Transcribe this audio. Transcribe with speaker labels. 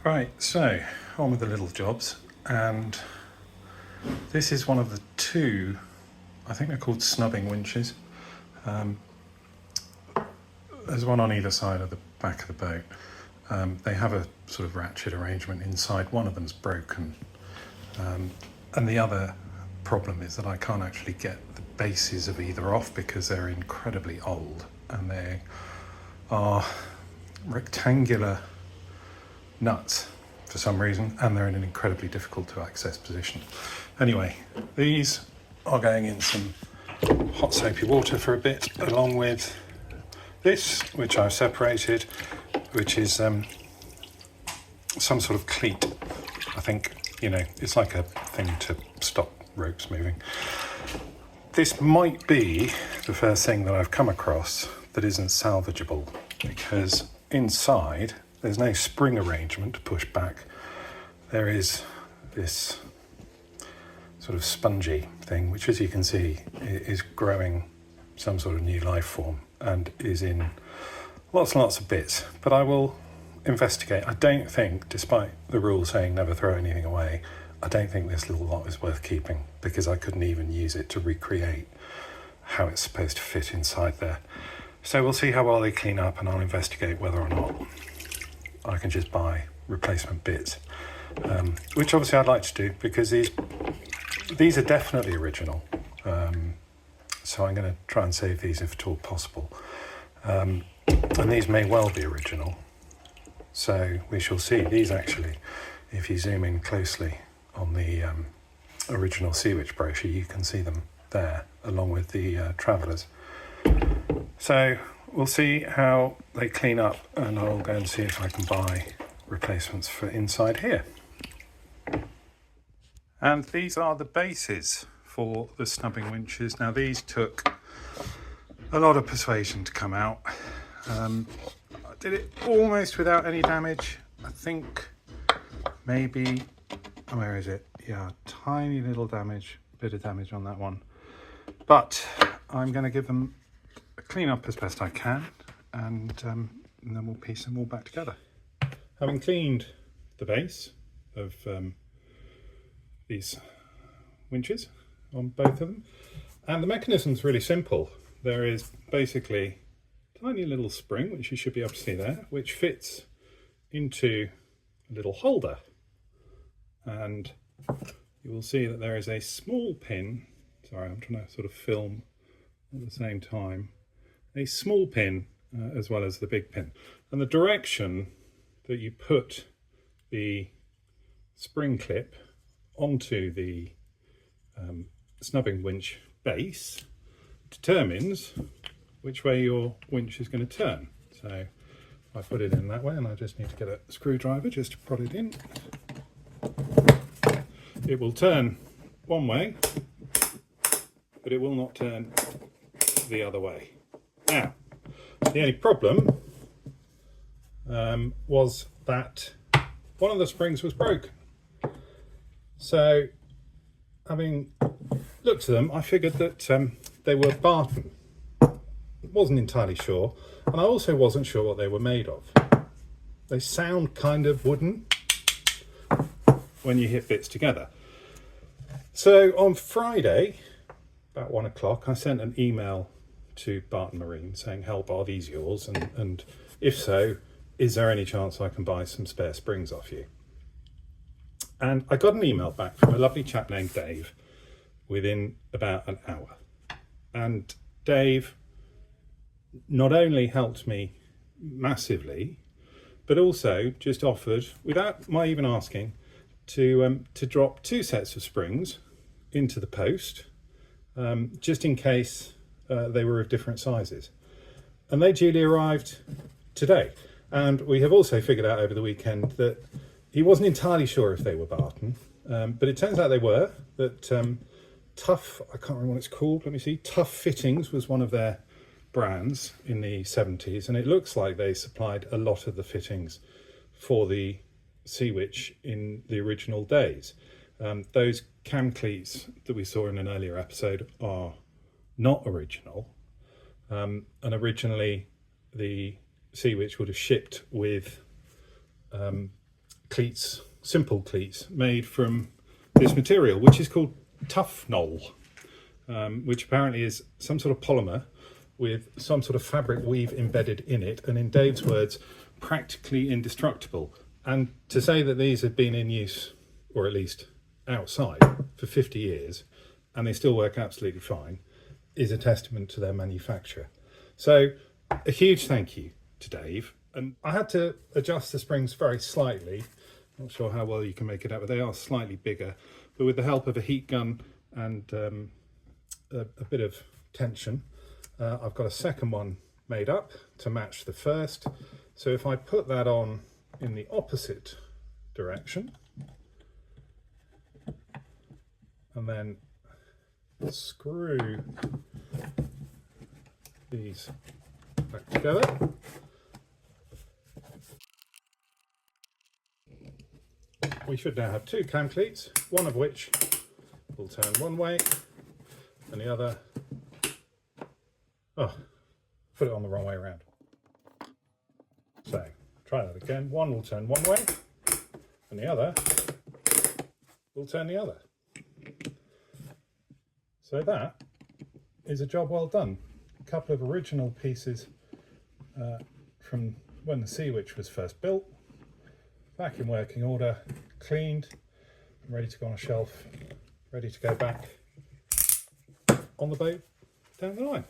Speaker 1: Right, so on with the little jobs, and this is one of the two, I think they're called snubbing winches. There's one on either side of the back of the boat. They have a sort of ratchet arrangement inside. One of them's broken, and the other problem is that I can't actually get the bases of either off because they're incredibly old and they are rectangular nuts for some reason, and they're in an incredibly difficult to access position. Anyway, these are going in some hot soapy water for a bit, along with this, which I've separated, which is some sort of cleat. I think, you know, it's like a thing to stop ropes moving. This might be the first thing that I've come across that isn't salvageable, because inside there's no spring arrangement to push back. There is this sort of spongy thing, which, as you can see, is growing some sort of new life form and is in lots and lots of bits. But I will investigate. I don't think, despite the rule saying never throw anything away, I don't think this little lot is worth keeping, because I couldn't even use it to recreate how it's supposed to fit inside there. So we'll see how well they clean up, and I'll investigate whether or not I can just buy replacement bits, which obviously I'd like to do, because these are definitely original. So I'm going to try and save these if at all possible. And these may well be original. So we shall see. These actually, if you zoom in closely on the original Sea Wych brochure, you can see them there, along with the travellers. So we'll see how they clean up, and I'll go and see if I can buy replacements for inside here. And these are the bases for the snubbing winches. Now, these took a lot of persuasion to come out. I did it almost without any damage. I think maybe, where is it? Yeah, tiny little bit of damage on that one. But I'm going to give them a clean up as best I can, and then we'll piece them all back together. Having cleaned the base of these winches on both of them, and the mechanism's really simple. There is basically a tiny little spring, which you should be able to see there, which fits into a little holder, and you will see that there is a small pin. Sorry, I'm trying to sort of film at the same time. A small pin as well as the big pin, and the direction that you put the spring clip onto the snubbing winch base determines which way your winch is going to turn. So I put it in that way, and I just need to get a screwdriver just to prod it in. It will turn one way, but it will not turn the other way. Now, the only problem was that one of the springs was broken. So, having looked at them, I figured that they were Barton. Wasn't entirely sure, and I also wasn't sure what they were made of. They sound kind of wooden when you hit bits together. So on Friday, about 1 o'clock, I sent an email to Barton Marine saying, help, are these yours? And if so, is there any chance I can buy some spare springs off you? And I got an email back from a lovely chap named Dave within about an hour. And Dave not only helped me massively, but also just offered, without my even asking, to drop 2 sets of springs into the post, just in case they were of different sizes. And they duly arrived today. And we have also figured out over the weekend that he wasn't entirely sure if they were Barton, but it turns out they were. That Tuph, I can't remember what it's called, let me see, Tuph Fittings was one of their brands in the 70s, and it looks like they supplied a lot of the fittings for the Sea Wych in the original days. Those �ฑ𝐤𝐤𝐞s that we saw in an earlier episode are not original, and originally the Sea Wych would have shipped with cleats, simple cleats, made from this material, which is called Tufnol, which apparently is some sort of polymer with some sort of fabric weave embedded in it, and in Dave's words, practically indestructible. And to say that these have been in use, or at least outside, for 50 years, and they still work absolutely fine, is a testament to their manufacture. So a huge thank you to Dave. And I had to adjust the springs very slightly. Not sure how well you can make it out, but they are slightly bigger. But with the help of a heat gun and a bit of tension, I've got a second one made up to match the first. So if I put that on in the opposite direction, and then screw these back together, we should now have two cam cleats, one of which will turn one way and the other, oh, put it on the wrong way around. So try that again. One will turn one way and the other will turn the other. So that is a job well done. A couple of original pieces from when the Sea Wych was first built, back in working order, cleaned, ready to go on a shelf, ready to go back on the boat down the line.